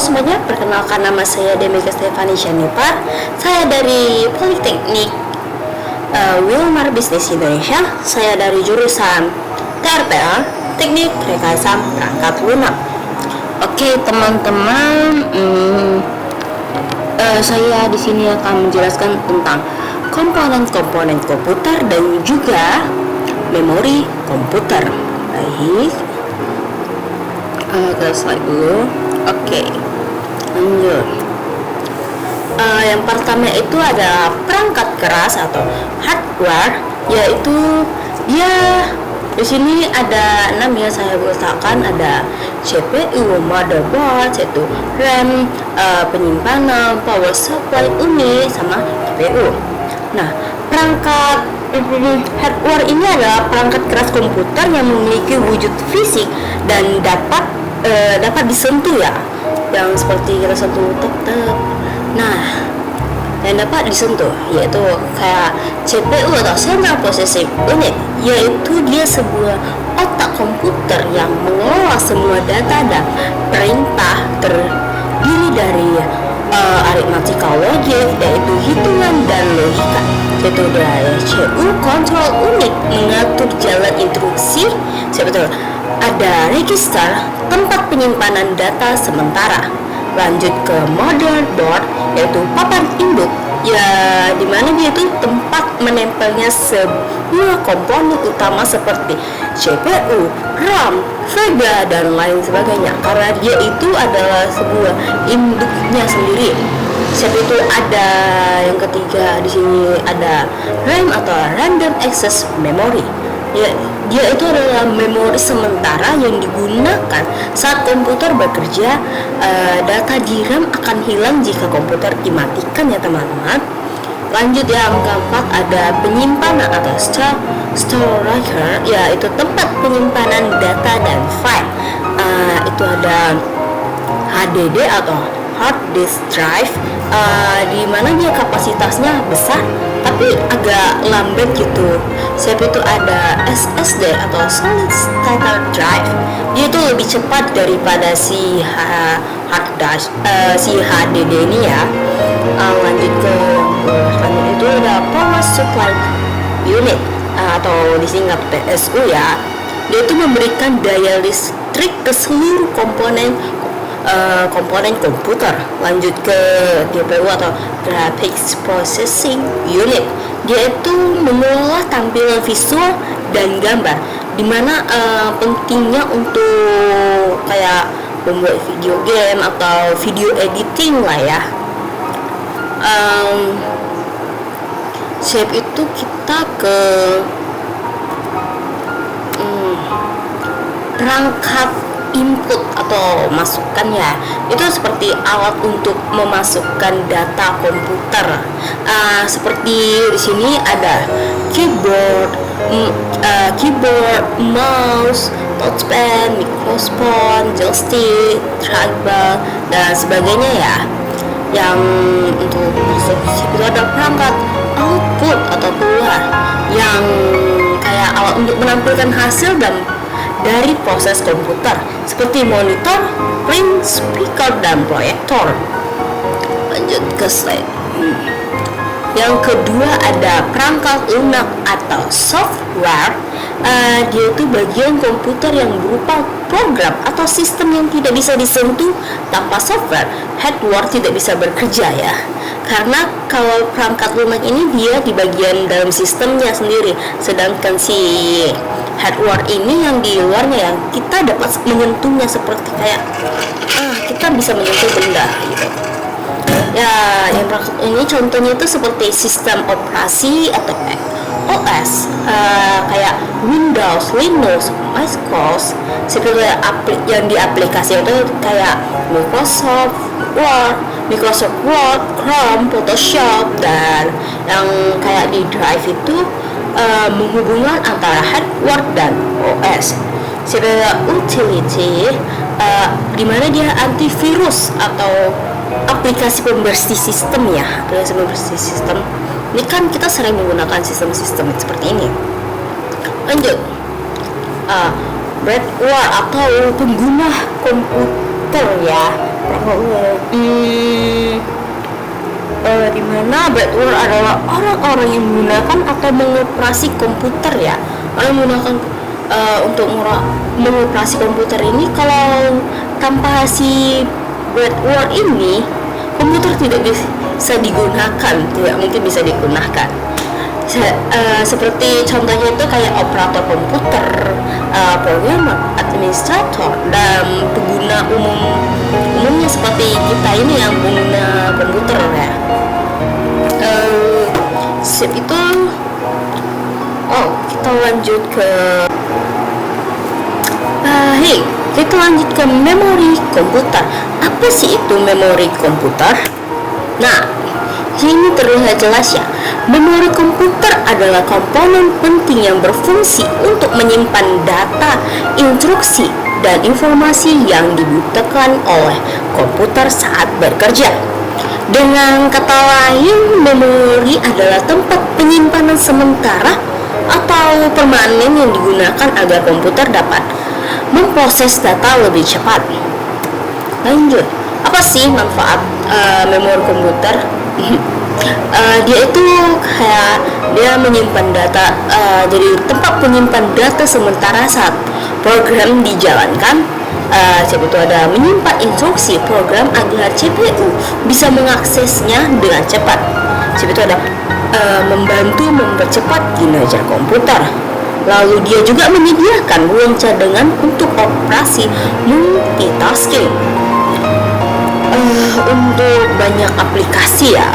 semuanya, perkenalkan nama saya Demika Stefani Shanipar. Saya dari Politeknik Wilmar Bisnis Indonesia. Saya dari jurusan TRPA, Teknik Rekayasa Perangkat Lunak. Oke teman-teman, saya di sini akan menjelaskan tentang komponen-komponen komputer dan juga memori komputer. Baik, ke slide dulu. Oke, lanjut. Yang pertama itu ada perangkat keras atau hardware, yaitu dia di sini ada 6 yang saya letakkan, ada CPU, motherboard, yaitu RAM, penyimpanan, power supply unit, sama GPU. Nah, perangkat hardware ini adalah perangkat keras komputer yang memiliki wujud fisik dan dapat disentuh ya, yang seperti kita sentuh tek. Nah, yang dapat disentuh yaitu kayak CPU atau Central Processing Unit, yaitu dia sebuah otak komputer yang mengelola semua data dan perintah terdiri dari arithmetical logic, yaitu hitungan dan logika. Yaitu dari CPU Control Unit mengatur jalan instruksi. Sebetulnya ada register, tempat penyimpanan data sementara. Lanjut ke motherboard, yaitu papan induk, ya dimana dia itu tempat menempelnya sebuah komponen utama seperti CPU, RAM, VGA dan lain sebagainya, karena dia itu adalah sebuah induknya sendiri. Seperti itu ada yang ketiga di sini ada RAM atau Random Access Memory. Ya, dia itu adalah memori sementara yang digunakan saat komputer bekerja. Data di RAM akan hilang jika komputer dimatikan ya teman-teman. Lanjut yang keempat ada penyimpanan atau storage, yaitu tempat penyimpanan data dan file. Itu ada HDD atau hard disk drive, di mana dia kapasitasnya besar tapi agak lambat gitu. Sebab itu ada SSD atau solid state drive, dia itu lebih cepat daripada si HDD ini ya. Lanjut ke belakang itu ada power supply unit, atau disingkat PSU ya. Dia itu memberikan daya listrik ke seluruh komponen komputer. Lanjut ke GPU atau Graphics Processing Unit, dia itu mengelola tampilan visual dan gambar, dimana pentingnya untuk kayak membuat video game atau video editing lah ya. Shape itu kita ke perangkat input atau masukan ya, itu seperti alat untuk memasukkan data komputer. Seperti di sini ada keyboard, mouse, touchpad, microphone, joystick, trackball dan sebagainya ya. Yang untuk itu ada perangkat output atau keluar, yang kayak alat untuk menampilkan hasil dari proses komputer seperti monitor, print, speaker, dan proyektor. Lanjut ke slide. Yang kedua ada perangkat lunak atau software. Dia itu bagian komputer yang berupa program atau sistem yang tidak bisa disentuh. Tanpa software, hardware tidak bisa bekerja ya. Karena kalau perangkat lunak ini dia di bagian dalam sistemnya sendiri, sedangkan si hardware ini yang di luarnya yang kita dapat menyentuhnya, seperti kayak kita bisa menyentuh benda gitu. Ya, yang ini contohnya itu seperti sistem operasi atau OS, kayak Windows, Linux, MacOS, seperti yang di aplikasi itu kayak Microsoft Word, Chrome, Photoshop, dan yang kayak di Drive itu menghubungkan antara hardware dan OS. Seperti utility, di mana dia antivirus atau aplikasi pembersih sistem ya, aplikasi pembersih sistem. Ini kan kita sering menggunakan sistem-sistem seperti ini. Lanjut, hardware atau pengguna komputer ya. Di mana backward adalah orang-orang yang menggunakan atau mengoperasi komputer ya. Orang menggunakan untuk mengoperasi komputer ini. Kalau tanpa si backward ini, komputer tidak bisa digunakan, tidak mungkin bisa digunakan. Seperti contohnya itu kayak operator komputer, programmer, administrator, dan pengguna umumnya seperti kita ini yang pengguna komputer ya. Sip itu, kita lanjut ke kita lanjut ke memori komputer. Apa sih itu memori komputer? Nah, ini terlihat jelas ya. Memori komputer adalah komponen penting yang berfungsi untuk menyimpan data, instruksi, dan informasi yang dibutuhkan oleh komputer saat bekerja. Dengan kata lain, memori adalah tempat penyimpanan sementara atau permanen yang digunakan agar komputer dapat memproses data lebih cepat. Lanjut, apa sih manfaat memori komputer? Dia itu kayak dia menyimpan data, jadi tempat penyimpan data sementara saat program dijalankan. Itu ada menyimpan instruksi program agar CPU bisa mengaksesnya dengan cepat. Itu ada membantu mempercepat kinerja komputer. Lalu dia juga menyediakan ruang cadangan untuk operasi multitasking untuk banyak aplikasi ya.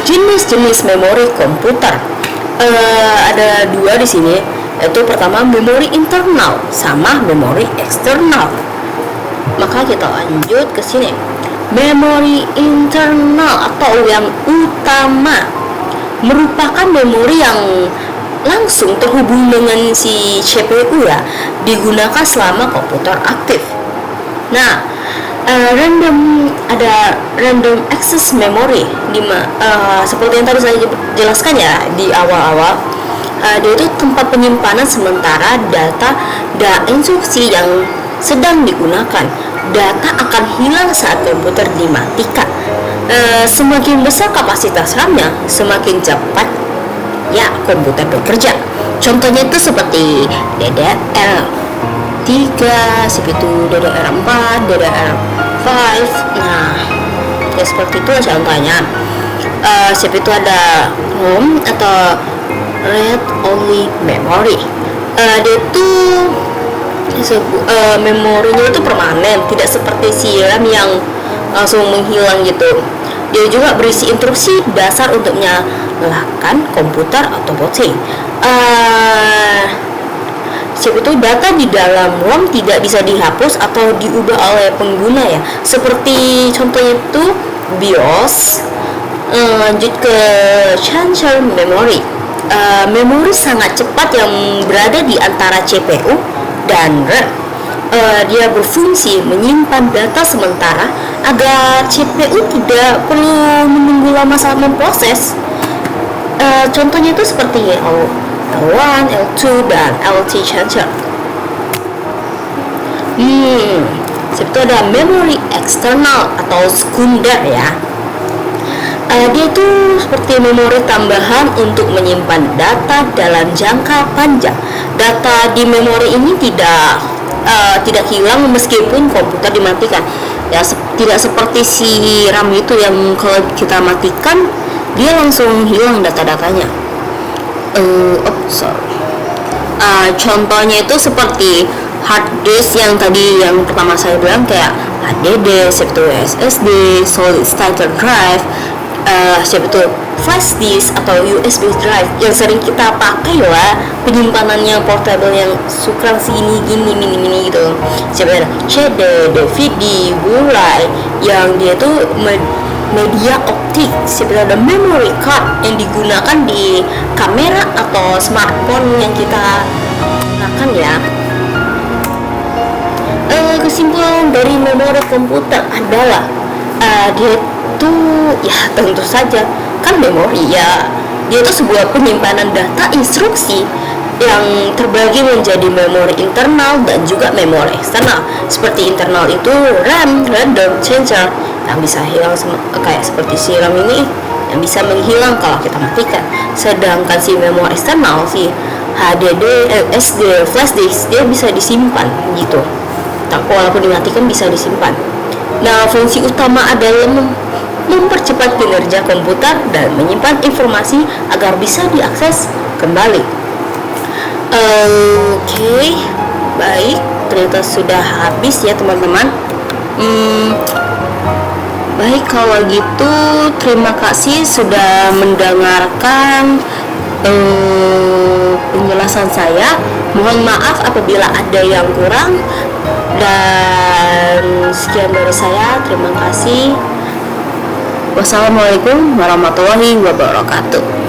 Jenis-jenis memori komputer ada dua di sini, yaitu pertama memori internal sama memori eksternal. Maka kita lanjut ke sini. Memori internal atau yang utama merupakan memori yang langsung terhubung dengan si CPU ya, digunakan selama komputer aktif. Nah, ada random access memory seperti yang tadi saya jelaskan ya di awal-awal. Dia itu tempat penyimpanan sementara data dan instruksi yang sedang digunakan. Data akan hilang saat komputer dimatikan. Semakin besar kapasitas RAM-nya, semakin cepat ya komputer bekerja. Contohnya itu seperti DDR3, seperti DDR4, DDR5. Nah, ya seperti itu contohnya. Seperti itu ada ROM atau read only memory. Dia itu memorinya itu permanen, tidak seperti si RAM yang langsung menghilang gitu. Dia juga berisi instruksi dasar untuk menyalakan komputer atau booting. Itu data di dalam ROM tidak bisa dihapus atau diubah oleh pengguna ya. Seperti contohnya itu BIOS. Lanjut ke transfer memory. Memori sangat cepat yang berada di antara CPU dan RAM. Dia berfungsi menyimpan data sementara agar CPU tidak perlu menunggu lama saat memproses. Contohnya itu seperti L1, L2, dan LT transfer. Itu ada memori eksternal atau sekunder ya. Dia itu seperti memori tambahan untuk menyimpan data dalam jangka panjang. Data di memori ini tidak hilang meskipun komputer dimatikan. Ya, tidak seperti si RAM itu yang kalau kita matikan dia langsung hilang data-datanya. Contohnya itu seperti hard disk yang tadi yang pertama saya bilang kayak HDD, SSD, solid state drive, flash disk atau USB drive yang sering kita pakai lah, penyimpanannya portable yang ukuran segini gini mini gitu. Ada CD, DVD, Blu-ray yang dia tuh media optik. Ada memory card yang digunakan di kamera atau smartphone yang kita gunakan ya. Kesimpulan dari memori komputer adalah dia itu ya tentu saja kan memori ya, dia itu sebuah penyimpanan data instruksi yang terbagi menjadi memori internal dan juga memori eksternal. Seperti internal itu RAM, random changer yang bisa hilang kayak seperti si RAM ini yang bisa menghilang kalau kita matikan. Sedangkan si memori eksternal si HDD, SD, flash disk dia bisa disimpan gitu. Tak walaupun dimatikan bisa disimpan. Nah, fungsi utama adalah mempercepat kinerja komputer dan menyimpan informasi agar bisa diakses kembali. Oke, baik, ternyata sudah habis ya teman-teman. Baik, kalau gitu terima kasih sudah mendengarkan penjelasan saya. Mohon maaf apabila ada yang kurang, dan sekian dari saya. Terima kasih. Wassalamualaikum warahmatullahi wabarakatuh.